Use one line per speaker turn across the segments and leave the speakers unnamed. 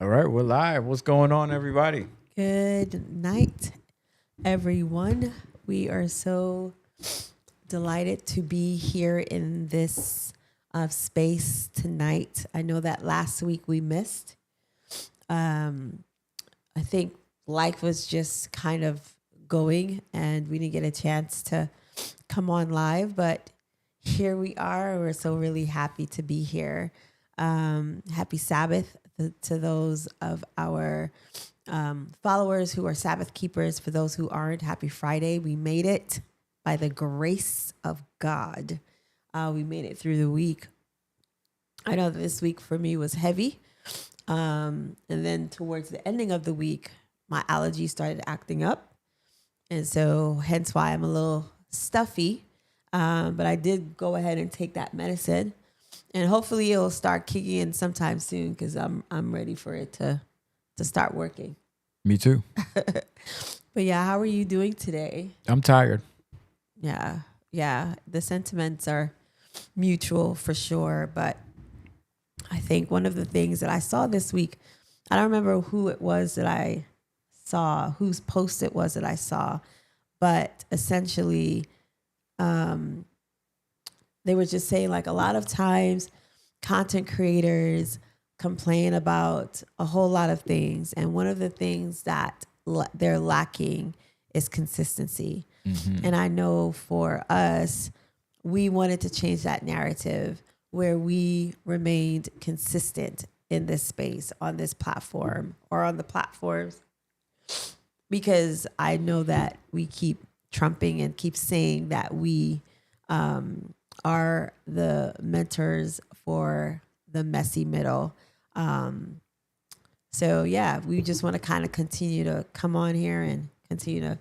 All right, we're live. What's going on, everybody?
Good night, everyone. We are so delighted to be here in this space tonight. I know that last week we missed. Um, I think life was just kind of going and we didn't get a chance to come on live, but here we are. We're so really happy to be here. Happy Sabbath to those of our followers who are Sabbath keepers. For those who aren't, happy Friday. We made it by the grace of God. We made it through the week. I know that this week for me was heavy. And then towards the ending of the week, my allergies started acting up. And so hence why I'm a little stuffy. But I did go ahead and take that medicine. And hopefully it'll start kicking in sometime soon because I'm ready for it to start working.
Me too.
But yeah, how are you doing today?
I'm tired.
Yeah. The sentiments are mutual for sure. But I think one of the things that I saw this week, I don't remember who it was that I saw, whose post it was that I saw, but essentially they were just saying like a lot of times content creators complain about a whole lot of things. And one of the things that they're lacking is consistency. Mm-hmm. And I know for us, we wanted to change that narrative where we remained consistent in this space, on this platform or on the platforms, because I know that we keep trumping and keep saying that we are the mentors for the messy middle. So yeah, we just want to kind of continue to come on here and continue to,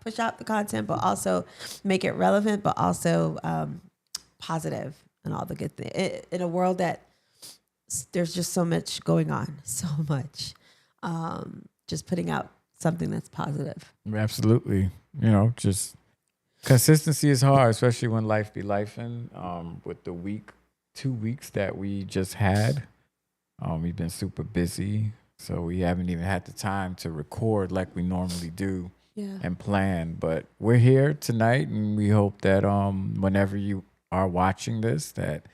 push out the content, but also make it relevant, but also positive and all the good things in a world that there's just so much going on, so much. Just putting out something that's positive.
Absolutely. Just consistency is hard, especially when life be lifing. With the 2 weeks that we just had, we've been super busy, so we haven't even had the time to record like we normally do and plan. But we're here tonight, and we hope that whenever you are watching this, that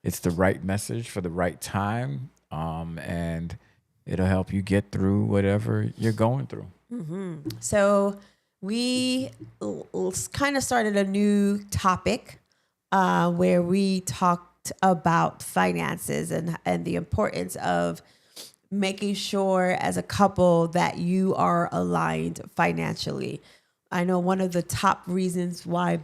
it's the right message for the right time, and it'll help you get through whatever you're going through.
Mm-hmm. So we kind of started a new topic where we talked about finances and the importance of making sure as a couple that you are aligned financially. I know one of the top reasons why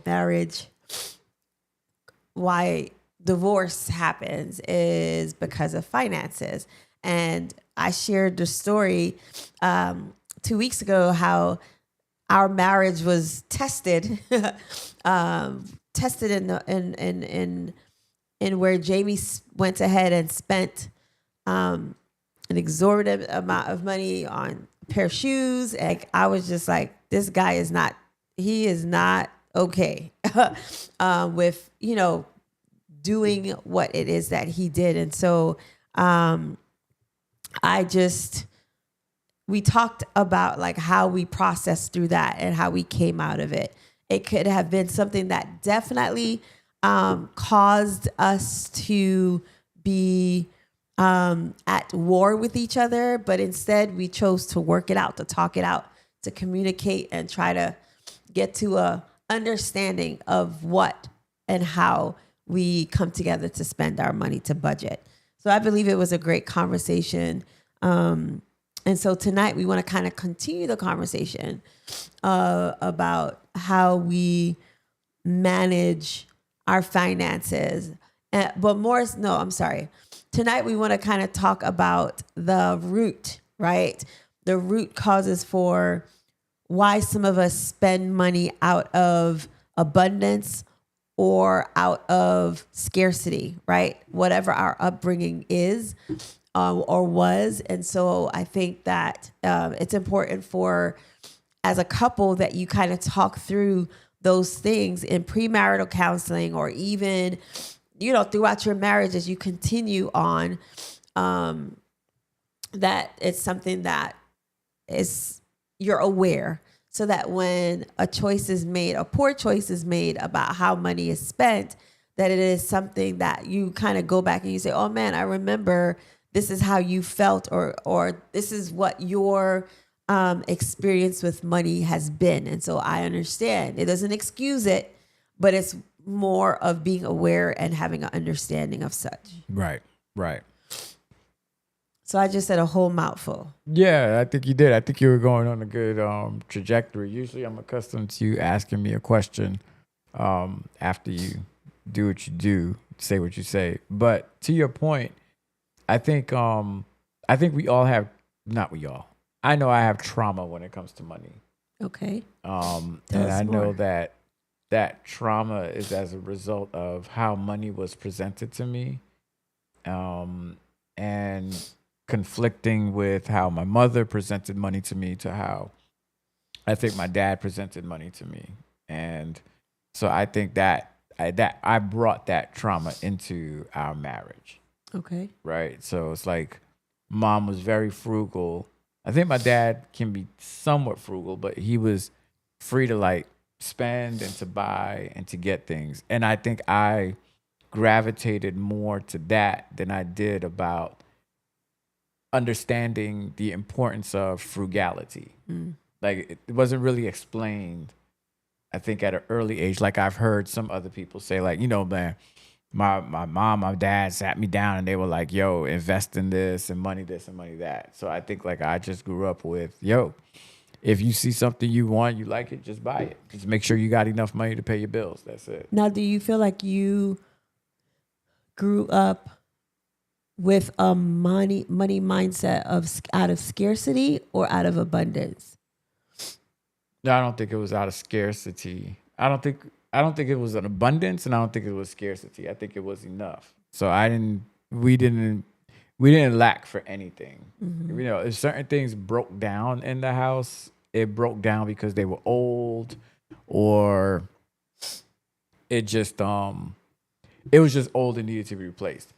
divorce happens is because of finances. And I shared the story 2 weeks ago how our marriage was tested, tested in where Jamie went ahead and spent an exorbitant amount of money on a pair of shoes. And I was just like, this guy is not okay with, doing what it is that he did. And so we talked about like how we processed through that and how we came out of it. It could have been something that definitely caused us to be at war with each other, but instead we chose to work it out, to talk it out, to communicate and try to get to a understanding of what and how we come together to spend our money, to budget. So I believe it was a great conversation. And so tonight we want to kind of continue the conversation about how we manage our finances. Tonight we want to kind of talk about the root, right? The root causes for why some of us spend money out of abundance or out of scarcity, right? Whatever our upbringing is or was. And so I think that it's important as a couple that you kind of talk through those things in premarital counseling or even, throughout your marriage as you continue on that it's something that is you're aware, so that when a choice is made, a poor choice is made about how money is spent, that it is something that you kind of go back and you say, oh man, I remember this is how you felt, or this is what your experience with money has been. And so I understand. It doesn't excuse it, but it's more of being aware and having an understanding of such.
Right. Right.
So I just said a whole mouthful.
Yeah, I think you did. I think you were going on a good trajectory. Usually I'm accustomed to you asking me a question after you do what you do, say what you say. But to your point, I think we all have, not we all. I know I have trauma when it comes to money.
Okay.
And
Tell us
I know
more.
that trauma is as a result of how money was presented to me. And conflicting with how my mother presented money to me to how I think my dad presented money to me. And so I think that I brought that trauma into our marriage,
Okay.
right? So it's like mom was very frugal. I think my dad can be somewhat frugal, but he was free to like spend and to buy and to get things. And I think I gravitated more to that than I did about understanding the importance of frugality. Like it wasn't really explained, I think, at an early age. Like I've heard some other people say, like, you know, man, my mom, my dad sat me down and they were like, yo, invest in this and money that. So I think like I just grew up with, yo, if you see something you want, you like it, just buy it. Just make sure you got enough money to pay your bills. That's it.
Now, do you feel like you grew up with a money mindset of out of scarcity or out of abundance?
No, I don't think it was out of scarcity. I don't think it was an abundance, and I don't think it was scarcity. I think it was enough. So we didn't lack for anything. You know, if certain things broke down in the house, it broke down because they were old, or it just it was just old and needed to be replaced.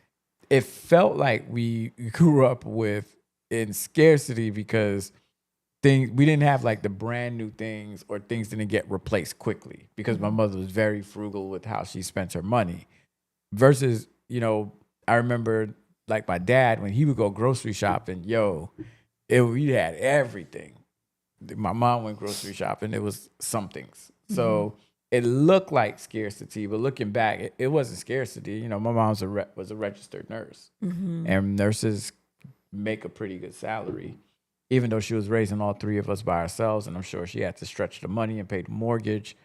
It felt like we grew up with in scarcity because things we didn't have like the brand new things, or things didn't get replaced quickly because my mother was very frugal with how she spent her money. Versus, you know, I remember like my dad when he would go grocery shopping, yo, we had everything. My mom went grocery shopping, it was some things. So it looked like scarcity, but looking back, it wasn't scarcity. You know, my mom was a registered nurse, and nurses make a pretty good salary, even though she was raising all three of us by ourselves, and I'm sure she had to stretch the money and pay the mortgage.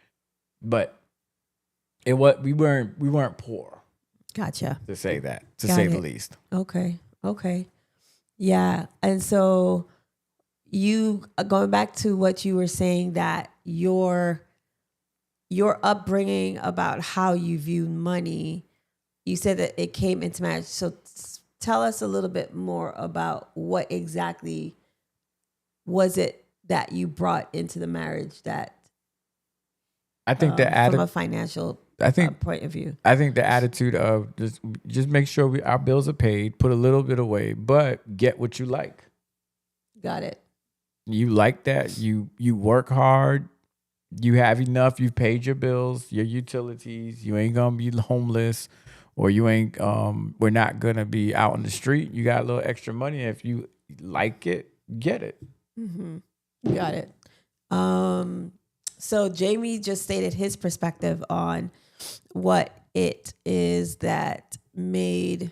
But we weren't poor,
Gotcha.
to say that, to
Got
say the
it.
least.
Okay. Okay. Yeah. And so you going back to what you were saying, that your upbringing about how you view money, you said that it came into marriage. So tell us a little bit more about what exactly was it that you brought into the marriage that
I think
from a financial point of view.
I think the attitude of just make sure our bills are paid, put a little bit away, but get what you like.
Got it.
You like that. You work hard. You have enough. You've paid your bills, your utilities. You ain't gonna be homeless, or you ain't. We're not gonna be out on the street. You got a little extra money. If you like it, get it.
Got it. So Jamie just stated his perspective on what it is that made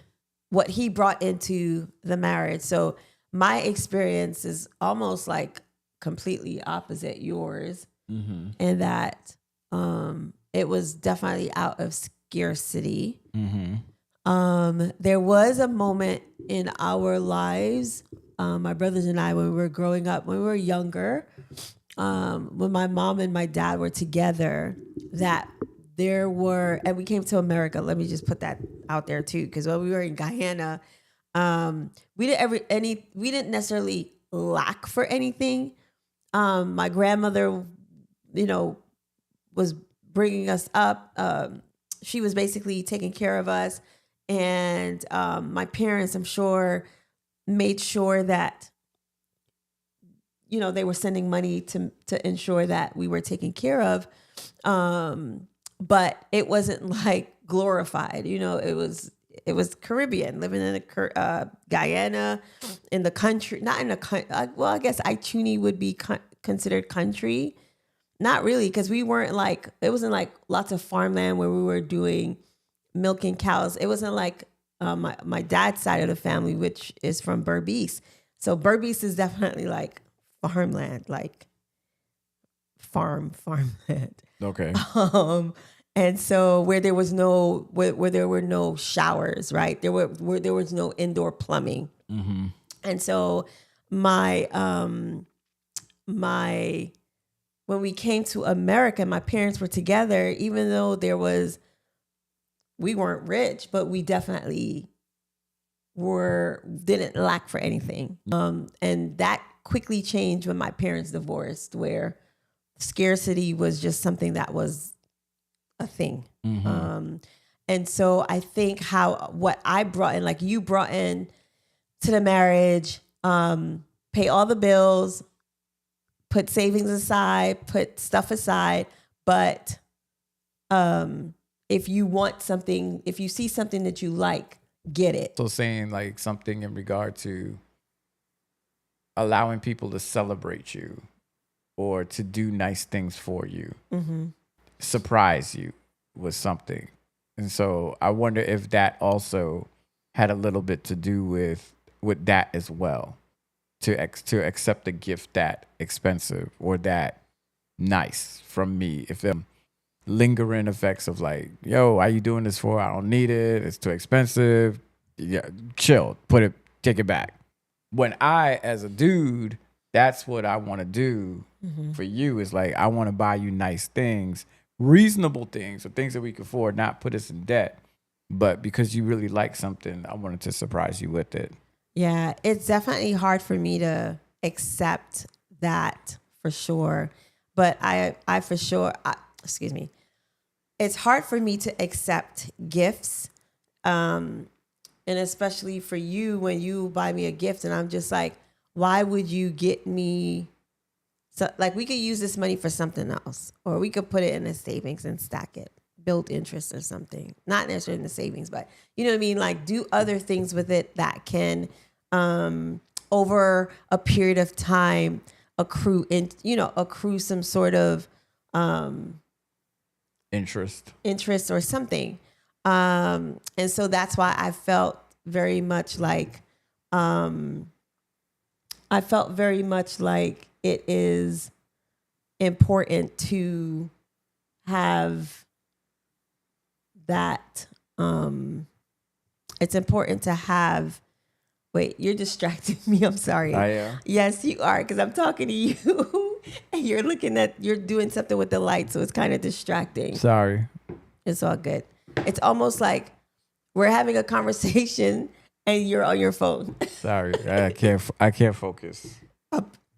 what he brought into the marriage. So my experience is almost like completely opposite yours, and that it was definitely out of scarcity. There was a moment in our lives, my brothers and I, when we were growing up, when we were younger, when my mom and my dad were together, that there were, and we came to America. Let me just put that out there too, because when we were in Guyana, we didn't necessarily lack for anything. My grandmother, you know, was bringing us up. She was basically taking care of us, And my parents, I'm sure, made sure that, you know, they were sending money to ensure that we were taken care of. But it wasn't like glorified, you know, it was Caribbean, living in Guyana, in the country, not in a, well, I guess Ituni would be considered country. Not really, because we weren't like, it wasn't like lots of farmland where we were doing milking cows. It wasn't like my dad's side of the family, which is from Berbice. So Berbice is definitely like farmland, like farmland.
Okay.
And so where there was no where there were no showers, right? There was no indoor plumbing.
Mm-hmm.
And so my when we came to America, my parents were together, even though we weren't rich, but we definitely didn't lack for anything. And that quickly changed when my parents divorced, where scarcity was just something that was a thing.
Mm-hmm.
And so I think what I brought in, like you brought in to the marriage, pay all the bills, put savings aside, put stuff aside. But if you want something, if you see something that you like, get it.
So saying like something in regard to allowing people to celebrate you or to do nice things for you, surprise you with something. And so I wonder if that also had a little bit to do with that as well, to accept a gift that expensive or that nice from me. If them lingering effects of like, yo, why you doing this for? I don't need it. It's too expensive. Yeah, chill. Take it back. When I, as a dude, that's what I want to do for you, is like, I want to buy you nice things, reasonable things, or things that we can afford, not put us in debt. But because you really like something, I wanted to surprise you with it.
Yeah, it's definitely hard for me to accept that for sure. But I for sure, excuse me, it's hard for me to accept gifts. And especially for you, when you buy me a gift and I'm just like, why would you get me? So like, we could use this money for something else, or we could put it in a savings and stack it, build interest or something. Not necessarily in the savings, but you know what I mean? Like, do other things with it that can, over a period of time, accrue some sort of interest or something. And so that's why I felt very much like it is important to have that. It's important to have. Wait, you're distracting me. I'm sorry.
I am.
Yes, you are, because I'm talking to you and you're doing something with the light, so it's kind of distracting.
Sorry.
It's all good. It's almost like we're having a conversation and you're on your phone.
Sorry, I can't focus.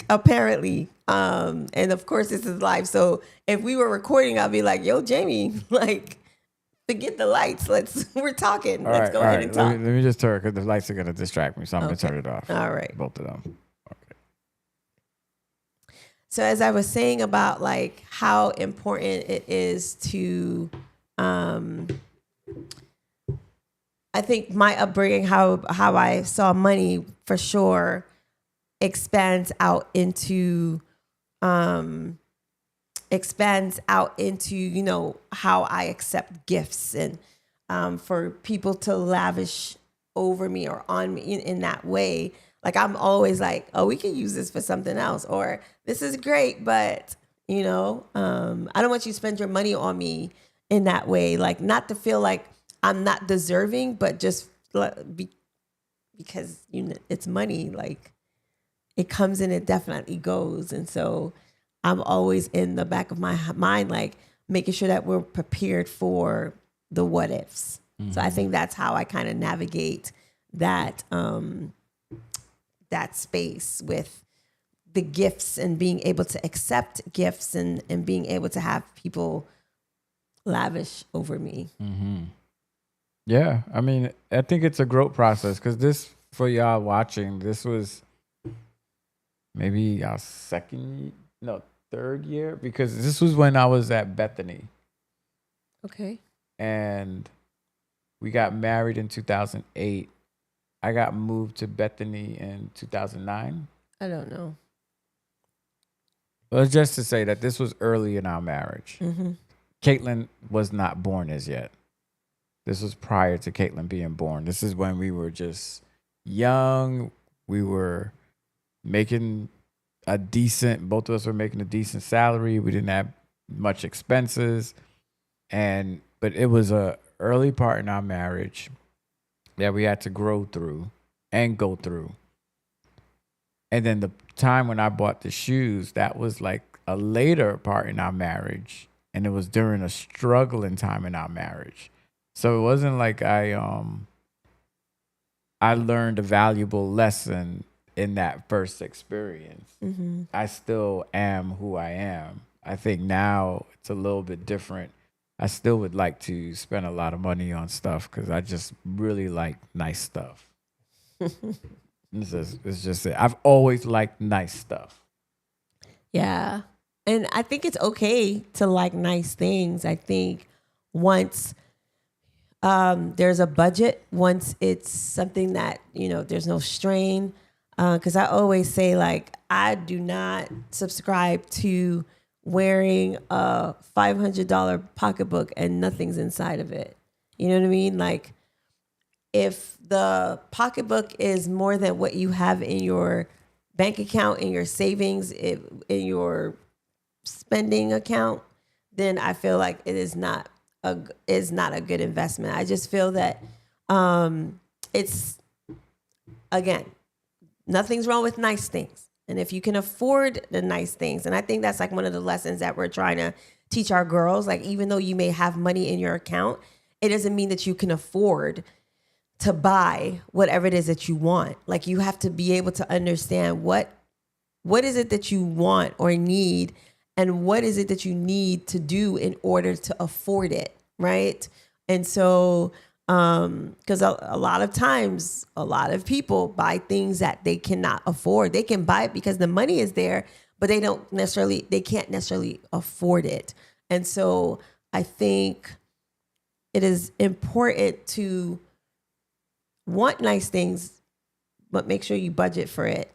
Apparently. And of course this is live. So if we were recording, I'd be like, yo, Jamie, like, forget the lights. We're talking. Let's go ahead and talk.
Let me just turn, because the lights are going to distract me. So I'm going to turn it off.
All right.
Both of them. Okay.
So as I was saying about like how important it is to, I think my upbringing, how I saw money for sure expands out into, you know, how I accept gifts and for people to lavish over me or on me in that way. Like, I'm always like, oh, we can use this for something else, or this is great, but you know, I don't want you to spend your money on me in that way. Like, not to feel like I'm not deserving, but just because you know, it's money. Like, it comes and it definitely goes. And so I'm always in the back of my mind, like, making sure that we're prepared for the what ifs. Mm-hmm. So I think that's how I kind of navigate that, that space with the gifts and being able to accept gifts and being able to have people lavish over me.
Mm-hmm. Yeah, I mean, I think it's a growth process because this, for y'all watching, this was maybe our second, no, third year because this was when I was at Bethany
Okay.
and we got married in 2008. I got moved to Bethany in 2009.
I don't know.
Well, just to say that this was early in our marriage.
Mm-hmm.
Caitlin was not born as yet. This was prior to Caitlin being born. This is when we were just young. We were making both of us were making a decent salary. We didn't have much expenses. But it was a early part in our marriage that we had to grow through and go through. And then the time when I bought the shoes, that was like a later part in our marriage. And it was during a struggling time in our marriage. So it wasn't like I learned a valuable lesson in that first experience.
Mm-hmm.
I still am who I am. I think now it's a little bit different. I still would like to spend a lot of money on stuff because I just really like nice stuff. It's just it. I've always liked nice stuff.
Yeah. And I think it's okay to like nice things. I think once there's a budget, once it's something that, there's no strain. Because I always say, like, I do not subscribe to wearing a $500 pocketbook and nothing's inside of it. You know what I mean? Like, if the pocketbook is more than what you have in your bank account, in your savings, in your spending account, then I feel like it is not a good investment. I just feel that it's, again, nothing's wrong with nice things. And if you can afford the nice things, and I think that's like one of the lessons that we're trying to teach our girls, like even though you may have money in your account, it doesn't mean that you can afford to buy whatever it is that you want. Like you have to be able to understand what is it that you want or need, and what is it that you need to do in order to afford it, right? And so, because a lot of times, a lot of people buy things that they cannot afford. They can buy it because the money is there, but they can't necessarily afford it. And so I think it is important to want nice things, but make sure you budget for it.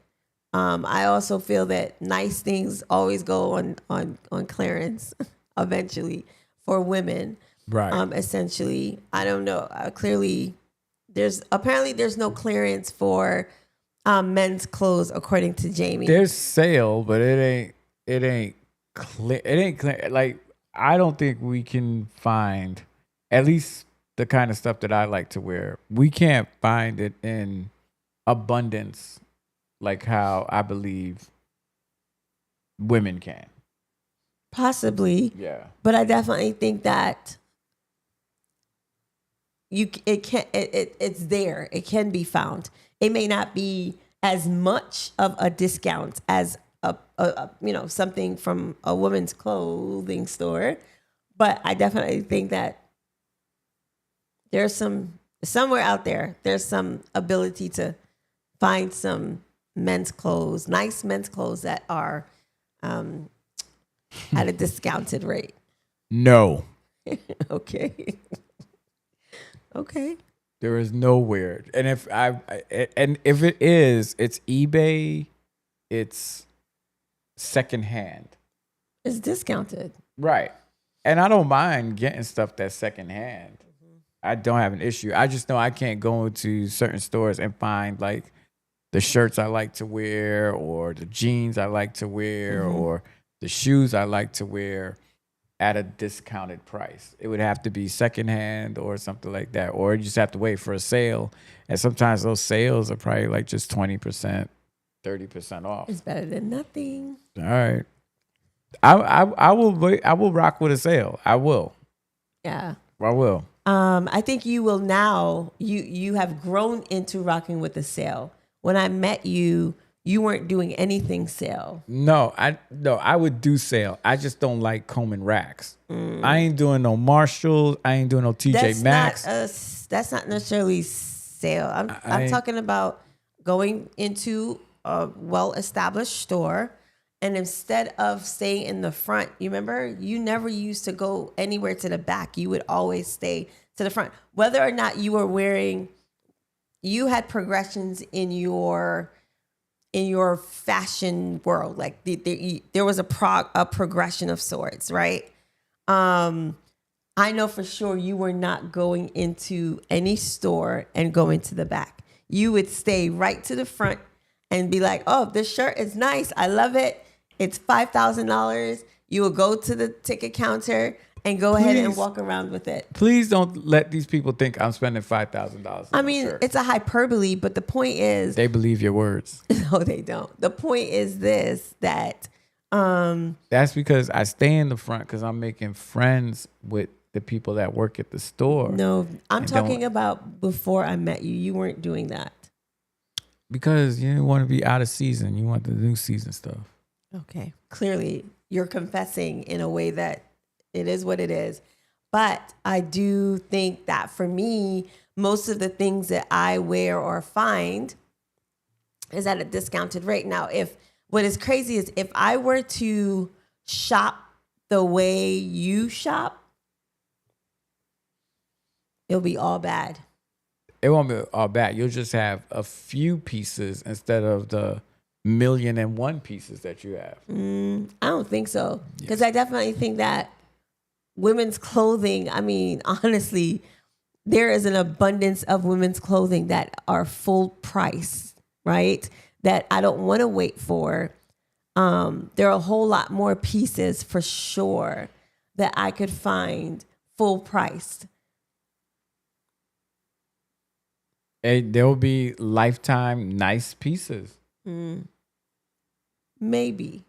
I also feel that nice things always go on clearance eventually for women.
Right.
Essentially, I don't know. Clearly, there's no clearance for men's clothes, according to Jamie.
There's sale, but it ain't clear. It ain't clear. Like I don't think we can find at least the kind of stuff that I like to wear. We can't find it in abundance like how I believe women can.
Possibly.
Yeah.
But I definitely think that it's there. It can be found. It may not be as much of a discount as a something from a woman's clothing store, but I definitely think that there's somewhere out there, there's some ability to find some nice men's clothes that are at a discounted rate.
No.
Okay. Okay.
There is nowhere. And if it is, it's eBay, it's secondhand.
It's discounted.
Right. And I don't mind getting stuff that's secondhand. I don't have an issue. I just know I can't go into certain stores and find like the shirts I like to wear or the jeans I like to wear or the shoes I like to wear at a discounted price. It would have to be secondhand or something like that. Or you just have to wait for a sale. And sometimes those sales are probably like just 20%, 30% off.
It's better than nothing.
All right. I will rock with a sale. I will.
Yeah.
I will.
I think you will now. You have grown into rocking with a sale. When I met you, you weren't doing anything sale.
No, I would do sale. I just don't like combing racks. I ain't doing no Marshalls. I ain't doing no TJ Maxx.
That's not necessarily sale. I'm
I
talking about going into a well-established store, and instead of staying in the front, you remember you never used to go anywhere to the back. You would always stay to the front, whether or not you were wearing. You had progressions in your fashion world. Like there was a progression of sorts, right? I know for sure you were not going into any store and going to the back. You would stay right to the front and be like, oh, this shirt is nice. I love it. It's $5,000. You would go to the ticket counter and go ahead and walk around with it.
Please don't let these people think I'm spending $5,000.
I mean, it's a hyperbole, but the point is...
They believe your words.
No, they don't. The point is this, that...
That's because I stay in the front because I'm making friends with the people that work at the store.
No, I'm talking about before I met you. You weren't doing that.
Because you want to be out of season. You want the new season stuff.
Okay. Clearly, you're confessing in a way that it is what it is. But I do think that for me, most of the things that I wear or find is at a discounted rate. Now, what is crazy is if I were to shop the way you shop, it'll be all bad.
It won't be all bad. You'll just have a few pieces instead of the 1,000,001 pieces that you have.
I don't think so. Because I definitely think that women's clothing, I mean, honestly, there is an abundance of women's clothing that are full price, right? That I don't want to wait for. There are a whole lot more pieces for sure that I could find full priced.
There will be lifetime nice pieces.
Maybe.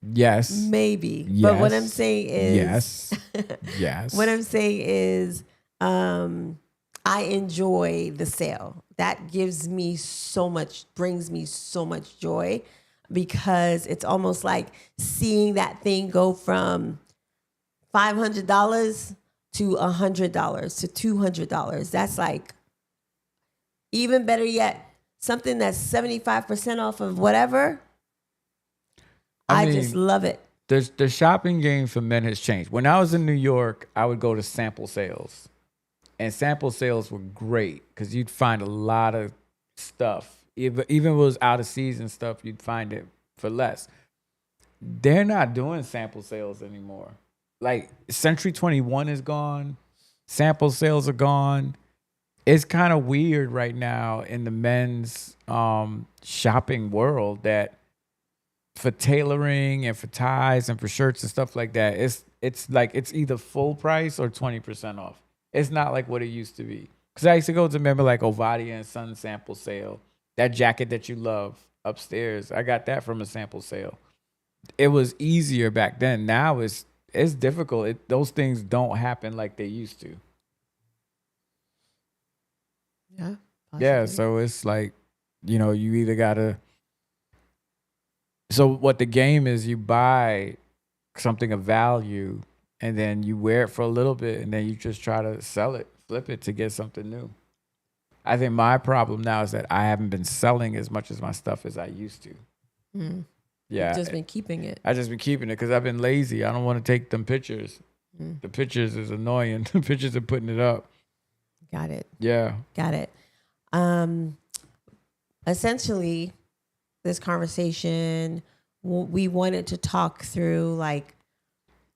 Yes.
Maybe.
Yes.
But what I'm saying is...
Yes. Yes.
What I'm saying is I enjoy the sale. That brings me so much joy, because it's almost like seeing that thing go from $500 to $100 to $200. That's like, even better yet, something that's 75% off of whatever. I just love it.
The shopping game for men has changed. When I was in New York, I would go to sample sales. And sample sales were great because you'd find a lot of stuff. Even if it was out of season stuff, you'd find it for less. They're not doing sample sales anymore. Like Century 21 is gone. Sample sales are gone. It's kind of weird right now in the men's shopping world that for tailoring and for ties and for shirts and stuff like that, it's like it's either full price or 20% off. It's not like what it used to be. Because I used to go to, remember, like Ovadia and Son sample sale. That jacket that you love upstairs, I got that from a sample sale. It was easier back then. Now it's difficult. Those things don't happen like they used to.
Yeah. Possibly.
Yeah, so it's like, you either gotta. So what the game is, you buy something of value and then you wear it for a little bit and then you just try to sell it, flip it to get something new. I think my problem now is that I haven't been selling as much as my stuff as I used to. Yeah.
You've just been keeping it.
I just been keeping it because I've been lazy. I don't want to take them pictures. The pictures is annoying. The pictures are putting it up.
Got it.
Yeah.
Got it. Essentially, this conversation, we wanted to talk through like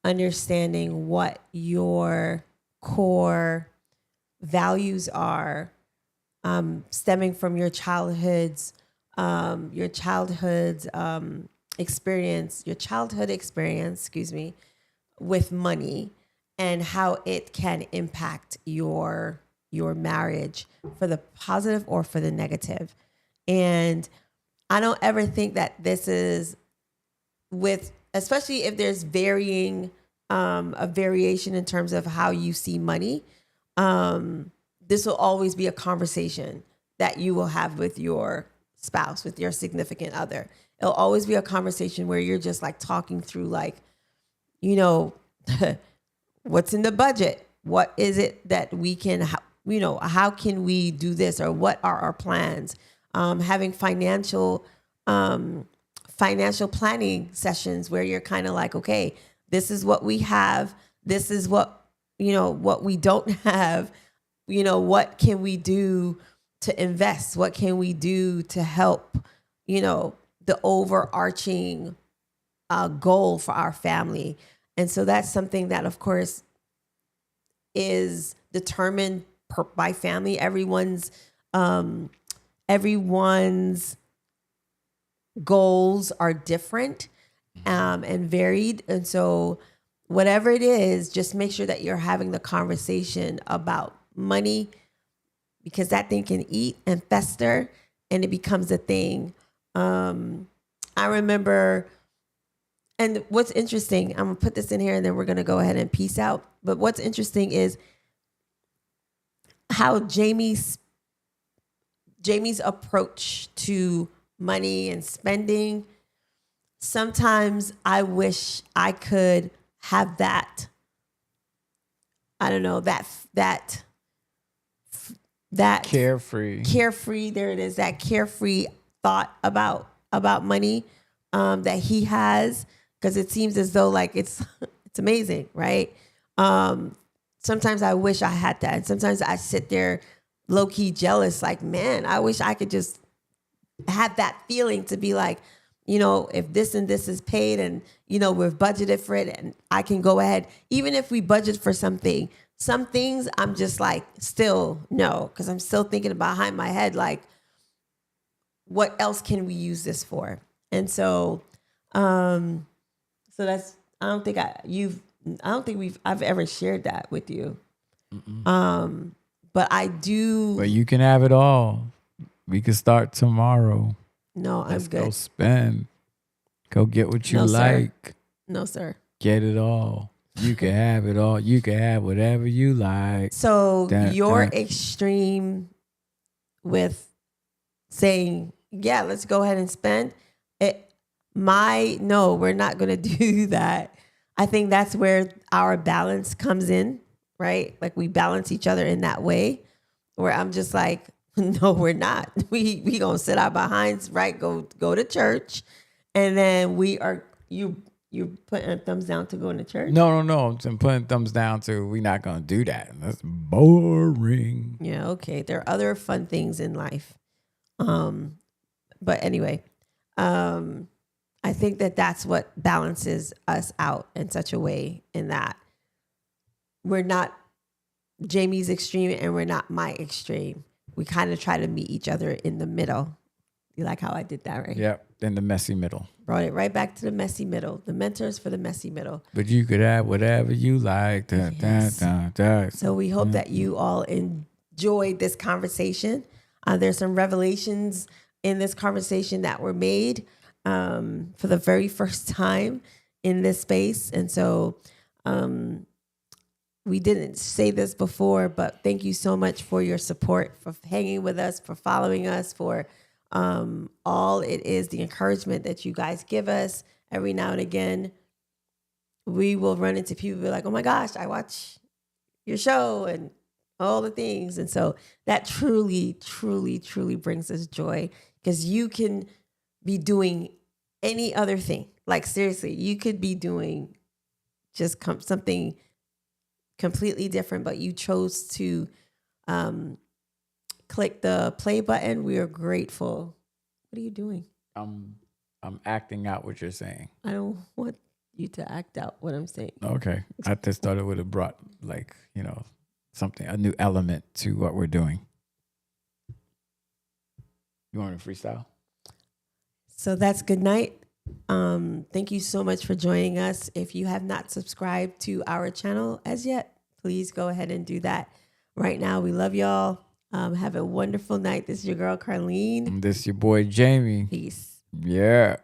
understanding what your core values are, stemming from your childhood experience, with money, and how it can impact your marriage for the positive or for the negative. And I don't ever think that this is especially if there's a variation in terms of how you see money. This will always be a conversation that you will have with your spouse, with your significant other. It'll always be a conversation where you're just like talking through like, what's in the budget? What is it that we can how can we do this, or what are our plans? Having financial planning sessions where you're kind of like, okay, this is what we have. This is what we don't have. What can we do to invest? What can we do to help, the overarching goal for our family? And so that's something that, of course, is determined by family. Everyone's goals are different and varied. And so whatever it is, just make sure that you're having the conversation about money, because that thing can eat and fester and it becomes a thing. I remember, and what's interesting, I'm gonna put this in here and then we're gonna go ahead and peace out. But what's interesting is how Jaime's approach to money and spending. Sometimes I wish I could have that. I don't know, that
carefree.
There it is. That carefree thought about money that he has, because it seems as though like it's amazing, right? Sometimes I wish I had that, and sometimes I sit there low key jealous, like, man, I wish I could just have that feeling to be like, if this and this is paid and, we've budgeted for it, and I can go ahead, even if we budget for something, some things I'm just like, still no, because I'm still thinking behind my head, like, what else can we use this for? And so, so that's, I don't think I've ever shared that with you. But I do.
But you can have it all. We can start tomorrow.
No, I'm good.
Go spend. Go get what you like.
No, sir.
Get it all. You can have it all. You can have whatever you like.
So you're extreme with saying, yeah, let's go ahead and spend it. No, we're not going to do that. I think that's where our balance comes in, right? Like we balance each other in that way, where I'm just like, no, we're not. We gonna sit our behinds, right? Go to church, and then you putting a thumbs down to going to church?
No. I'm putting thumbs down to we're not gonna do that. That's boring.
Yeah, okay. There are other fun things in life. But anyway, I think that's what balances us out in such a way, in that we're not Jaime's extreme and we're not my extreme. We kind of try to meet each other in the middle. You like how I did that, right?
Yep, in the messy middle.
Brought it right back to the messy middle. The mentors for the messy middle.
But you could have whatever you like.
Yes. So we hope that you all enjoyed this conversation. There's some revelations in this conversation that were made for the very first time in this space. And so we didn't say this before, but thank you so much for your support, for hanging with us, for following us, for all it is, the encouragement that you guys give us. Every now and again, we will run into people who be like, oh my gosh, I watch your show and all the things. And so that truly, truly, truly brings us joy, because you can be doing any other thing. Like seriously, you could be doing just something completely different, but you chose to click the play button. We are grateful. What are you doing?
I'm acting out what you're saying.
I don't want you to act out what I'm saying.
Okay. I just thought it would have brought something, a new element to what we're doing. You want to freestyle?
So that's good night. Thank you so much for joining us. If you have not subscribed to our channel as yet, please go ahead and do that right now. We love y'all. Have a wonderful night. This is your girl, Carlene.
And this is your boy, Jaime.
Peace.
Yeah.